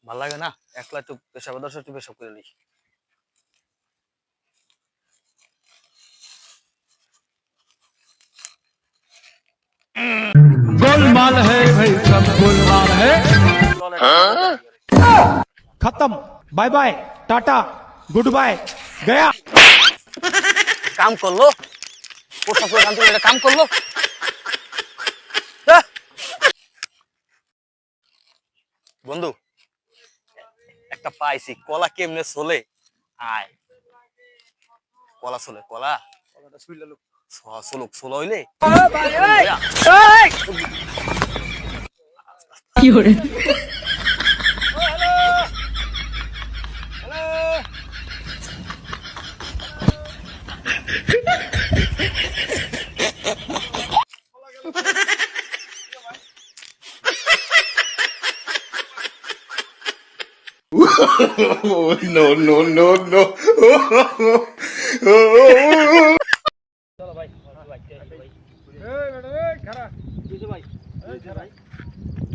ভাল লাগে না একলা একটু পেশাব দর্শক একটু পেশাব করে নিই। गोलमाल है भाई सब गोलमाल है। खत्म बाय बाय टाटा गुड बाय गया। কাম করলো পোশাক পরে কাম করে কাম করলো। বন্ধু একটা পাইছি কলা কেমনে চলে আয় কলা চলে কলা কলাটা শুইলা লোক চলুক চলো হইলে কি করে No, no, no, no. চলো ভাই ভাই খারাপ কিছু ভাই ভাই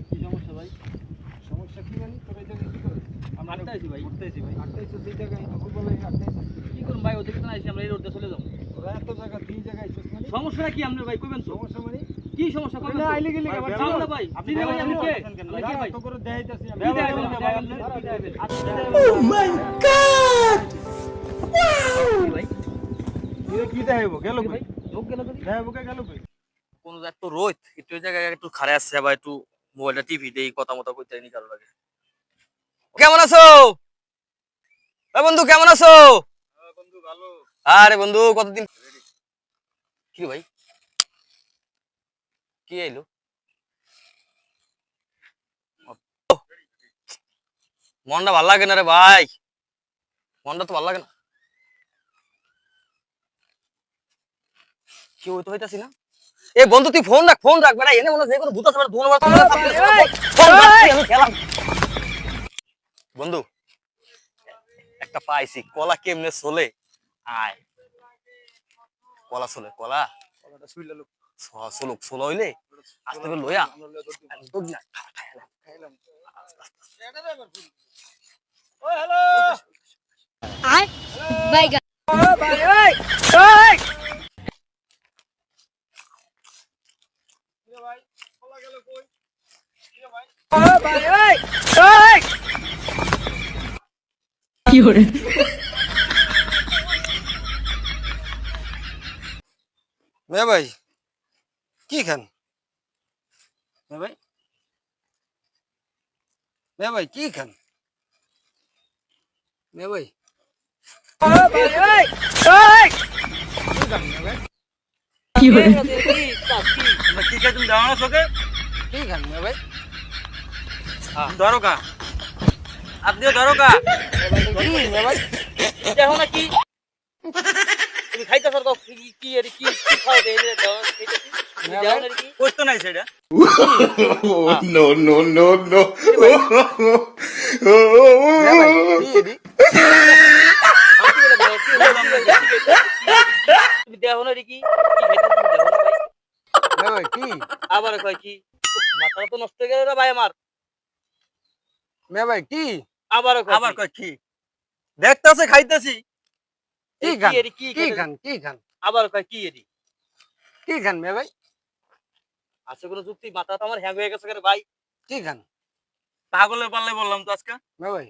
কি সমস্যা ভাই সমস্যা কি জানি তবে এই জায়গায় কি করে আমরা আটটা আছি ভাই উঠতেছি ভাই আটটাইছো সেই জায়গায় তো বলে আটটাইছো কি করুন ভাই ওদিকে তো না আইছি আমরা এই রোডে চলে যাবো। ওরা এত জায়গা দুই জায়গায় আইছো মানে সমস্যাটা কি আপনি ভাই কইবেন তো সমস্যা মানে কি সমস্যা কইবেন না তো? আইলে গেলে আবার যাও না ভাই আপনি না ভাই আপনি কে আপনি কে ভাই তো করে দেখাইতাছি আমি কি দেখাবেন ভাই আপনি কি দেখাবেন ও মাই গড ভাই কি দেখাইবো গেল ভাই লোক গেল তো দেখাইবো কে গেল কই কোন একটু রোদ একটু এই জায়গায় একটু খারে আসছে বা একটু মোবাইলটা টিভি দেই কথা মতো কইতে নি কারো লাগে। কেমন আছো বন্ধু কেমন আছো? বন্ধু ভালো আরে বন্ধু কতদিন কি রে ভাই কি আইলো মনটা ভাল লাগে না রে ভাই মনটা তো ভাল লাগে না কি হইতো হইতাছি না এ বন্ধু তুই ফোন রাখ বেটা এনে মনে যে কোনো ভূত আছে বেটা ধোন ফোন রাখ আমি খেলাম বন্ধু একটা পাইছি কলা কেমনে চলে আয় কলা চলে কলা কলাটা শুইলা লোক চলুক চলো হইলে আস্তে করে লইয়া দুধ না খাইলাম ও হ্যালো আয় বাইগা ভাই কলা গেল কই ভাই কি করে মে ভাই কি খান মে ভাই কি খান মে ভাই কি করে কি কে তুমি দাও না তোকে কি খান মে ভাই ধরো কা আপনিও ধরো কা কি মে ভাই দেখো না কি তুমি খাইতে সরকো কি কি এর কি কি খাও দে এনে দাও খাইতেছি তুমি দাও না কি কইতো নাই সেটা No, no, no, no. মে ভাই কি এডি তুমি দেখো না কি কি খাইতেছি দেখো না ভাই মে ভাই কি আবার কয় কি মাথা তো নষ্ট হয়ে গেল রে ভাই আমার মে ভাই কি আবার কয় কি দেখতাছে খাইতেছি কি খান কি কি খান কি খান আবার কয় কি এরি কি খান মে ভাই আছে কোনো যুক্তি মাথা তো আমার হ্যাং হয়ে গেছে রে ভাই কি খান পাগলের পাল্লে বললাম তো আজকে মে ভাই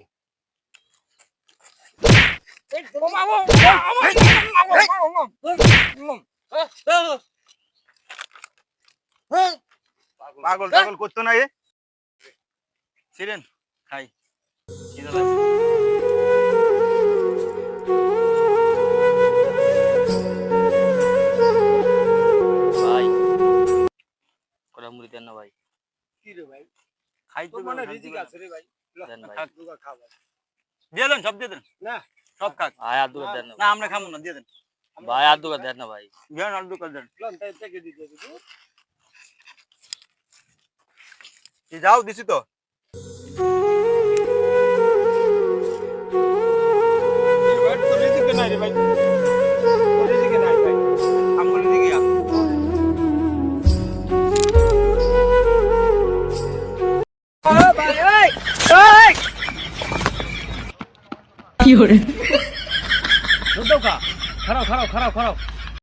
পাগল টাগল করতো না এ ছিলেন খাই ভাই কড়া মুড়ি দেন না ভাই কি রে ভাই খাই তো মানে রিজিক আছে রে ভাই দেন ভাই দুগা খা ভাই দিয়ে দেন সব দিয়ে দেন না সব খাক ভাই আর দুটো দেন না আমরা খাবো না দিয়ে দেন ভাই আর দুটো দেন না ভাই দেন আর দুটো দেন লন তাই থেকে দিতে দিবি কি যাও দিছি তো ভাই তো রিজিক নাই রে ভাই রিজিক নাই ভাই আমগুলো দিকে আ ভাই কি hore দুধ দাও কা খারাও খারাও খারাও খারাও